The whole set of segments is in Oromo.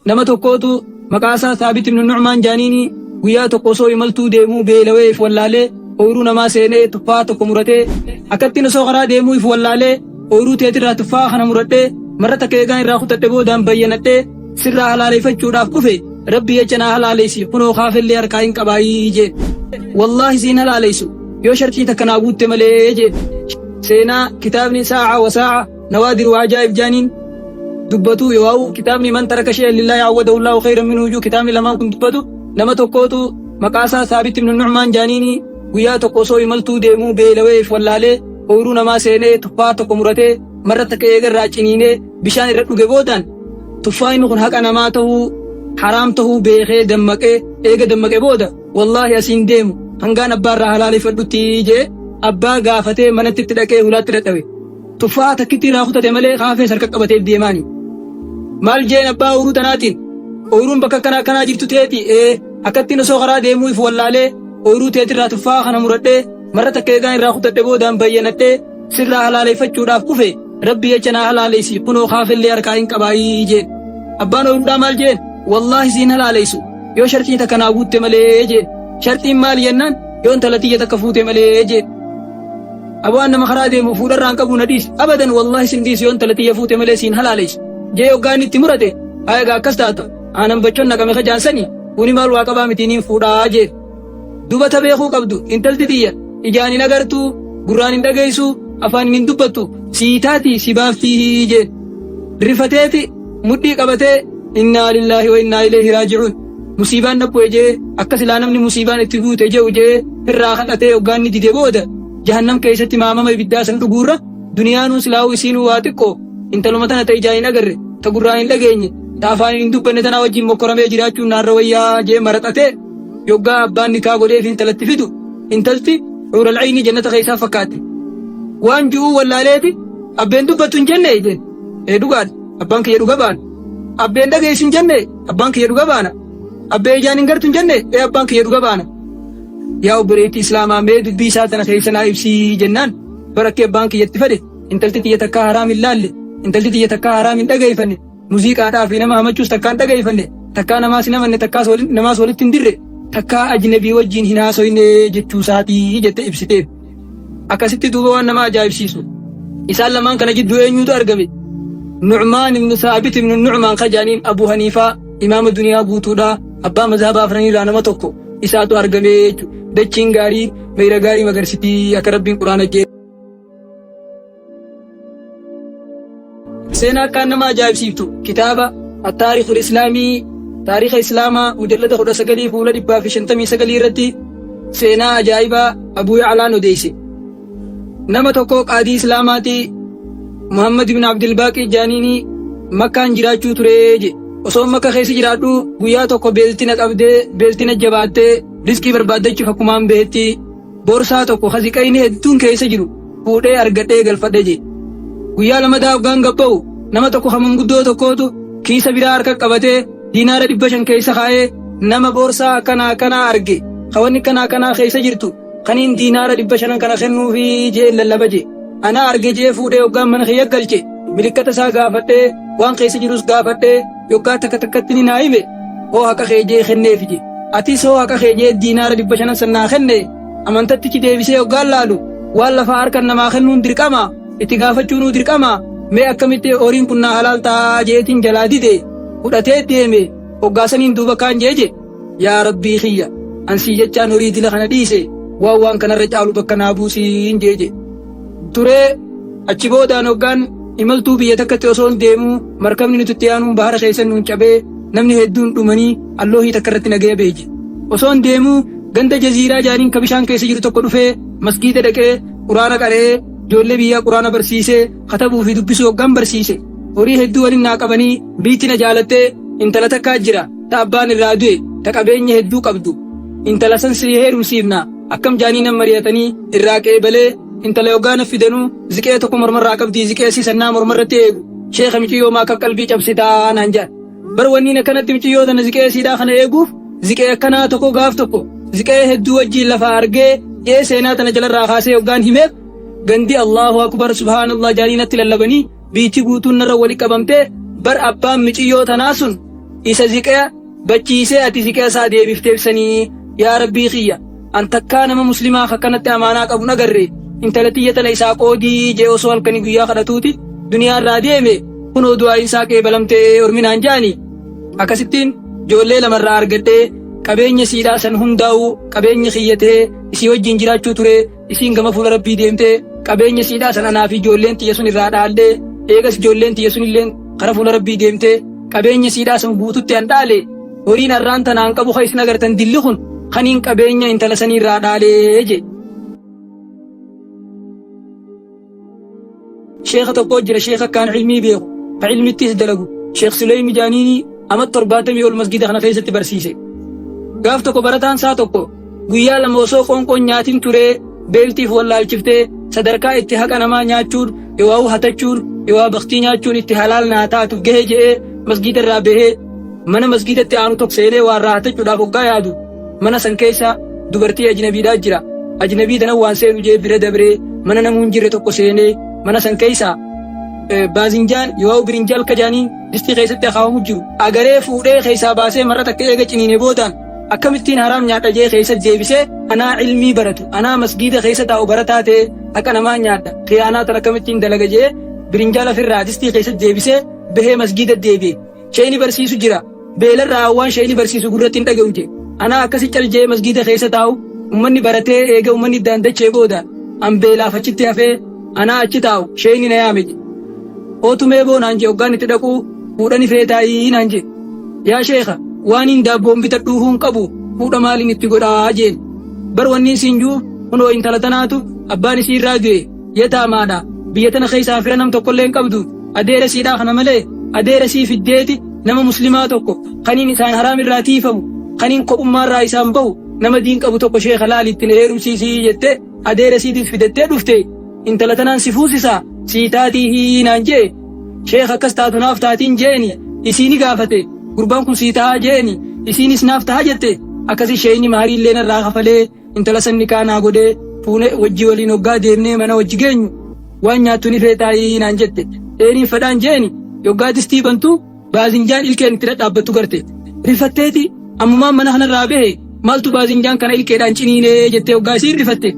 nama tokkootu maqaasaa Thaabit ibn Nu'maan jaaniini guyyaa tokko osoo imaltuu deemuu beelawee if wallaalee ooyiruu namaa seenee tuffaa tokko muratee akkattiin osoo karaa deemuu if wallaalee ooyiruu teetirraa tuffaa kana muradhee marra takka eegaan irraa kutadhe boodaan bayyanadhee sirraa halaaleeffachuudhaaf dhufe rabbi jecha naa halaaleessi kunoo kaafillee harkaa hin qabaayii jee wallaahi siin halaaleessu yoo shartii takka naa guutte malee jee seenaa kitaabni saaca wa saaca nawaadir wa ajaa'ib jaaniin dubbatu yoo kitaabni man taraka shay'an lillahi awwadahu Allahu khayran minhu juu kitaabni lamaan kun dubbatu nama tokkootu maqaasaa Thaabit ibn Nu'maan jaaniini guyyaa tokko osoo imaltuu deemuu beelawee if wallaalee ooyiruu namaa seenee tuffaa tokko muratee marra takka eegarraa ciniinee bishaan irra dhuge boodaan tuffaa inni kun haqa namaa ta'uu haraam ta'uu beekee dammaqee eega dammaqee booda wallaahi asiin deemu hangaan abbaarraa halaaleeffadhutti jee abbaa gaafatee manatti itti dhaqee hulaatti dadhabe tuffaa takkitti irraa kutate malee kaafee harka qabateef deemaani maal jeen abbaa ooyiruu tanaatiin ooyiruun bakka kanaa jirtu teeti akkattiin osoo karaa deemuu if wallaalee ooyiruu teetirraa tuffaa kana muradhee marra takka eegaan irraa kutadhe boodaan bayyanadhee sirraa halaaleeffachuudhaaf dhufe rabbi jecha naa halaaleessi kunoo kaafillee harkaa hin qabaayii jeen abbaan ooyiruudhaa maal jeen wallaahi siin halaaleessu yoo shartii takka naa guutte malee jeen shartiin maal jennaan yoo intala tiyya takka fuute malee jeen abaan nama karaa deemu fuudharraan qabu na dhiis abadan wallaahi sin dhiis yoo intala tiyya fuute malee siin halaaleessu jee hoggaan itti murate egaa akkas taata aanan bachoon naqame kajaansanii kuni maal waa qabaa mitiiniin fuudhaa jeen dubata beekuu qabdu intalti tiyya ijaan hin agartuu gurraan hin dhageessu afaan hin dubbattu siitaati si baaftii jeen rifateeti mudhii qabatee innaa lillaahi wa innaa ilayhi raaji'uun musiibaan dhabbue jee akkas ilaa namni musiibaan itti guute jehu jee irraa kadhatee hoggaan ni dide booda jahannam keessatti maamama ibiddaa san dhuguurra duniyaanuun silaa'uu isiinuu waa xiqqoo intaluma tana ta ijaan hin agarre ta gurraan hin dhageenye ta afaan hin dubbanne tana wajjin mokkoramee jiraachuun naarra wayyaa jee maraxatee yoggaa abbaan nikaa godheef intalatti fidu intalti xuural ayni jannata keessaa fakkaate waan ju'uu wallaaleeti abbeen dubbattu hin jenne jeen dhugaadha abbaan kiyya dhuga baana abbeen dhageessu hin jenne abbaan kiyya dhuga baana abbee ijaan hin gartu hin jenne abbaan kiyya dhuga baana yaa obboleettii islaamaa mee dubbii isaa tana keessa naa ibsii jennaan barakkee abbaan kiyyatti fedhe intalti tiyya takkaa haraam hin laalle intalti tiyya takkaa haraam hin dhageeffanne muuziqaadhaa fi nama hamachuus takkaa hin dhageeffanne takkaa namaas hin amanne takkaa namaas walitti hin dirre takkaa ajnabii wajjin hin haasoyne jechuu isaatii jette ibsiteef akkasitti duuba waan nama ajaa'ibsiisu isaan lamaan kana jidduu eenyutu argame Nu'maan ibn Thaabit ibn Nu'maan kajaaniin Abu Haniifaa imaama duniyaa guutuudhaa abbaa mazhabaa afraniirraa nama tokko isaatu argame jechuudha dachiin gaarii meeyra gaarii magarsitii akka rabbiin quraana jee seenaa akkaan nama ajaa'ibsiiftu kitaaba at-taarikhul islaamii taariikha islaamaa mujallada 19 fuula 159 irratti seenaa ajaa'ibaa Abuu Ya'laan odeesse nama tokko qaadii islaamaati Muhammad ibn Abdul Baaqi jaaniini makkaan jiraachuu ture je osoo makka keessa jiraadhu guyyaa tokko beeltina qabdee beeltina jabaattee riskii barbaaddachuuf akkumaan beetti boorsaa tokko haziqayni hedduun keessa jiru fuudhee argadhee galfadhe je guyyaa lamadaa hoggaan gabba'u nama tokko hamanguddoo tokkootu kiisa biraa harka qabatee diinaara 500 keessa kaa'ee nama boorsaa akkanaa arge hawanni kanaa keessa jirtu kaniin diinaara 500 kana kennuufi jee lallaba je ana arge jee fuudhee hoggaan mana kiyya galche milikkata isaa gaafadhee waan keessa jirus gaafadhee yoggaa takkatti ni naa hime hoo haqa keejee kenneef je atis hoo haqa keejee diinaara 500 sannaa kenne amantattichi deebisee hoggaan laalu waan lafaa harkan namaa kennuun dirqama itti gaafachuunuu dirqama mee akkamitti horiin kun naa halaal ta'aa jeetiin jalaa dide fudhatee deeme hoggaasaniin duuba kaan jeeje yaa rabbii kiyya ansii jechaan horii dila kana dhiise waan kanarra caalu bakka naa buusiin jeeje turee achi boodaan hoggaan imaltuu biyya takkatti osoo deemuu markabni nuti itti aanuun bahara keessa nuun cabee namni hedduun dhumanii alloohii takka irratti nagaya beeje osoo deemuu ganda jaziiraa jaaniin ka bishaan keessa jiru tokko dhufee masgiida dhaqee quraana qaree ijoollee biyyaa quraana barsiisee katabuu fi dubbisuu hoggaan barsiise horii hedduu waliin naa qabanii biitti na jaalattee intala takkaa jira ta abbaan irraa du'e ta qabeenya hedduu qabdu intala san si heerumsiifna akkam jaanii nan mari'atanii irraa qeebalee intala hoggaana fidanuu ziqee tokko mormarraa qabdii ziqee sisannaa mormarratti eegu sheekha michiyyoo maa akka qalbii cabsitaa naan jedhan bar wanniin akkanatti michiyyoo tana ziqee siidhaa kana eeguuf ziqee akkanaa tokko gaaf tokko ziqee hedduu wajjiin lafa argee ee seenaa tana jalarraa kaasee hoggaan himeef gandi Allahu akbar subhaanallah jaanii natti lallabanii biitti guutuun narra wali qabamtee bar abbaan michiyyoo tanaa sun isa ziqaa bachiisee ati ziqaa isaa deebifteebsanii yaa rabbii kiyya an takkaa nama muslimaa akkanatti amaanaa qabu nagarre intala tiyya tana isaa qoodii jee osoo halkanii guyyaa kadhatuuti duniyaa irraa deeme kunoo du'aa isaa qeebalamtee orminaan jaani akkasittiin ijoollee lamarraa argadhee qabeenya siidhaa san hundaa'u qabeenya kiyyatee isii wajjin jiraachuu ture isiin gama fuula rabbii deemtee qabeenya siidhaa san anaa fi ijoolleen tiyya sun irraa dhaallee eegas ijoolleen tiyya sun illeen kara fuula rabbii deemtee qabeenya siidhaa san guututti an dhaale horiin har'aan tanaan qabu ka isin agartan dilli kun kaniin qabeenya intala sanii irraa dhaalee je. Sheekha tokko jira sheekha akkaan ilmii beeku ka ilmittis dalagu Sheekh Suleymi Jaaniinii amma 70 ol masgida kana keessatti barsiise. Gaaf tokko barataan isaa tokko guyyaa lama osoo qoonqoon nyaatiin turee beeltiif wallaalchiftee sadarkaa itti haqa namaa nyaachuun yoo hatachuun yoo baktii nyaachuun itti halaal naa taatu gahee je'ee masgida irraa bahee mana masgidatti aanu tokko seenee waan raahatachuudhaaf hoggaa yaadu mana san keessa dubartii ajnabiidhaa jira. Ajnabii dana waan seenu jee bira dabree mana namuu hin jirre tokko seenee mana san keessa baazinjaan yoo birinjaal kajaaniin distii keessatti akaawwamu jiru agaree fuudhee keessaa baasee marra takka eega ciniine boodaan akkamittiin haraam nyaadha jee keessa deebisee anaa ilmii baratu anaa masgida keessa taa'u barataa ta'e akka namaa nyaadha khiyaanaa tan akkamittiin dalaga jee birinjaal ofirraa distii keessa deebisee bahee masgida deebi'e sheeni barsiisu jira beelarraa waan sheeni barsiisu gurratti hin dhaga'u jee anaa akkasi caljee masgida keessa taa'u ummanni baratee eega ummanni daandachee booda an beelaaf achitti hafee anaa achi taa'u sheeni na yaame ootumee boonaan jee hoggaan itti dhaquu fuudhani feetaayii naan jee yaa sheekha waan hin daabboon bitadhuu hin qabu fuudha maaliin itti godhaa jeen bar wanni isiin juu kunoo intala tanaatu abbaan isii irraa du'e yataamaadha biyya tana keessaa fira nam tokkollee hin qabdu adeera siidhaa kana malee adeera sii fiddeeti nama muslimaa tokko kaniin isaan haraam irraa tiifamu kaniin kophummaarraa isaan bahu nama diin qabu tokko sheekha laalittiin heerumsiisii jettee adeera siitis fidattee dhufte intala tanaan si fuusisaa sii taatii hiinaan jee sheekha akkas taatu naaf taatiin jeeni isiini gaafate gurbaan kun sii tahaa jeeni isiinis naaf tahaa jette akkasi sheeyni maariillee narraa kafalee intala sanni kaanaa godhee fuune wajji waliin hoggaa deemnee mana wajji geenyu waan nyaattu ni feetaayii naan jette eeniin fedhaan jeeni yoggaa distii bantu baazinjaan ilkeen itti dhadhaabbattu garte rifatteeti ammumaan mana kanarraa bahe maaltu baazinjaan kana ilkeedhaan ciniinee jettee hoggaa isiin rifatte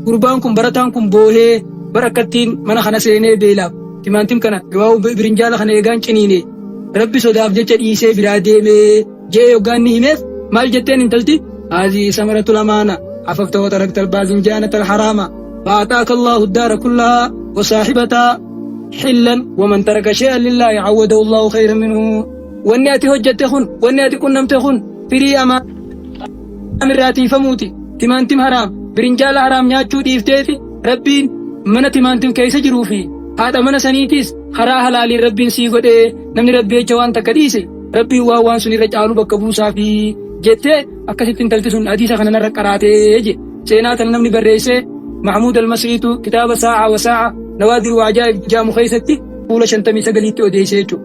gurbaan kun barataan kun boohee barakkattiin mana kana seenee beelaaf timaantim kana yoo birinjaala kana eegaan ciniine rabbi sodaaf jecha dhiisee biraa deemee jee yoggaan ni himeef maal jetteen intalti haazii samaratul amaana afafta wa tarakta albaazinjaanata alharaama فأعطاك الله الدار كلها وصاحبتها حلا ومن ترك شيئا لله عوده الله خيرا منه ونياتي هجت خن ونياتي كنم تخن فري أما أمراتي فموتي تمانتم حرام برنجال حرام نياتشو ديفتيتي ربين من تمانتم كيس جروفي هذا من سنيتيس خرا حلالي ربين سيغد نمني ربي جوان تكديسي ربي وان سني رجعلو بكبوسا في جتة أكثر تلتسون حديثا خننا ركراتي جي سينات نمني بريسي محمود المسيط كتاب ساعة وساعة نوادر وعجائب جامو خيستي قول شنتمي سقليتي وديسيتو